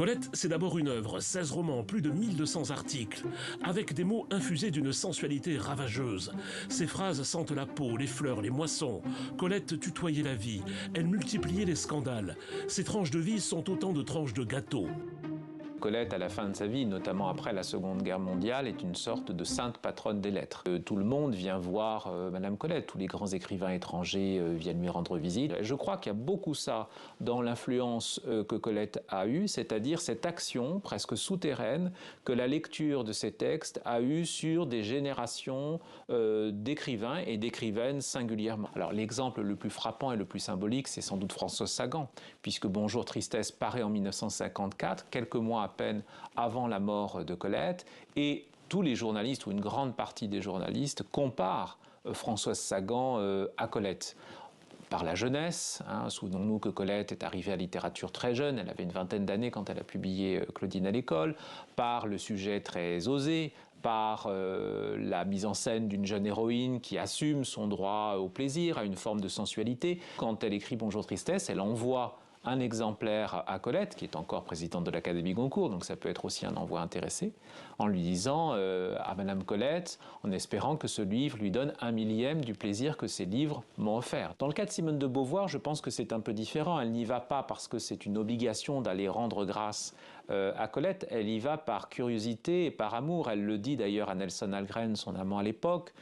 Colette, c'est d'abord une œuvre, 16 romans, plus de 1200 articles, avec des mots infusés d'une sensualité ravageuse. Ses phrases sentent la peau, les fleurs, les moissons. Colette tutoyait la vie, elle multipliait les scandales. Ses tranches de vie sont autant de tranches de gâteau. Colette, à la fin de sa vie, notamment après la Seconde Guerre mondiale, est une sorte de sainte patronne des lettres. Tout le monde vient voir Madame Colette, tous les grands écrivains étrangers viennent lui rendre visite. Je crois qu'il y a beaucoup ça dans l'influence que Colette a eue, c'est-à-dire cette action presque souterraine que la lecture de ces textes a eue sur des générations d'écrivains et d'écrivaines singulièrement. Alors l'exemple le plus frappant et le plus symbolique, c'est sans doute Françoise Sagan, puisque Bonjour Tristesse paraît en 1954, quelques mois à peine avant la mort de Colette, et tous les journalistes, ou une grande partie des journalistes, comparent Françoise Sagan à Colette. Par la jeunesse, souvenons-nous que Colette est arrivée à la littérature très jeune, elle avait une vingtaine d'années quand elle a publié Claudine à l'école, par le sujet très osé, par la mise en scène d'une jeune héroïne qui assume son droit au plaisir, à une forme de sensualité. Quand elle écrit Bonjour Tristesse, elle envoie un exemplaire à Colette, qui est encore présidente de l'Académie Goncourt, donc ça peut être aussi un envoi intéressé, en lui disant à Madame Colette, en espérant que ce livre lui donne 1/1000 du plaisir que ces livres m'ont offert. Dans le cas de Simone de Beauvoir, je pense que c'est un peu différent. Elle n'y va pas parce que c'est une obligation d'aller rendre grâce à Colette, elle y va par curiosité et par amour. Elle le dit d'ailleurs à Nelson Algren, son amant à l'époque.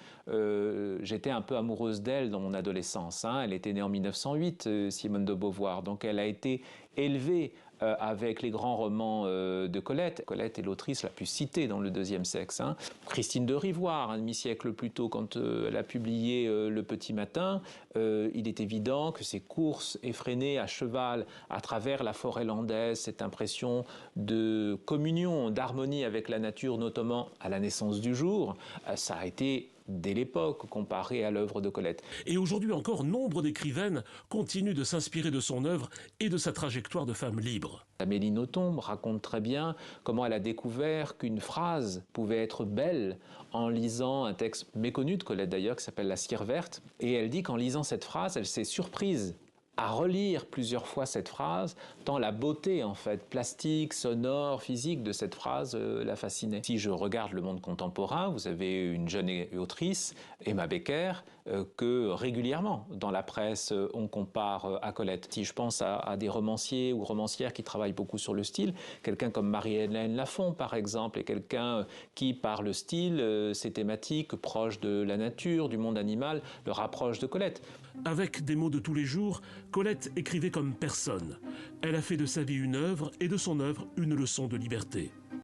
J'étais un peu amoureuse d'elle dans mon adolescence. Elle était née en 1908, Simone de Beauvoir, donc elle a été élevée avec les grands romans de Colette. Colette est l'autrice la plus citée dans le deuxième sexe. Christine de Rivoire, un demi-siècle plus tôt, quand elle a publié Le Petit Matin, il est évident que ces courses effrénées à cheval à travers la forêt landaise, cette impression de communion, d'harmonie avec la nature, notamment à la naissance du jour, ça a été dès l'époque, comparé à l'œuvre de Colette. Et aujourd'hui encore, nombre d'écrivaines continuent de s'inspirer de son œuvre et de sa trajectoire de femme libre. Amélie Nothomb raconte très bien comment elle a découvert qu'une phrase pouvait être belle en lisant un texte méconnu de Colette d'ailleurs, qui s'appelle La Cire verte. Et elle dit qu'en lisant cette phrase, elle s'est surprise à relire plusieurs fois cette phrase, tant la beauté en fait plastique, sonore, physique de cette phrase la fascinait. Si je regarde le monde contemporain, vous avez une jeune autrice, Emma Becker, que régulièrement dans la presse on compare à Colette. Si je pense à des romanciers ou romancières qui travaillent beaucoup sur le style, quelqu'un comme Marie-Hélène Lafont par exemple, est quelqu'un qui par le style, ses thématiques proches de la nature, du monde animal, le rapproche de Colette. Avec des mots de tous les jours, Colette écrivait comme personne. Elle a fait de sa vie une œuvre et de son œuvre une leçon de liberté.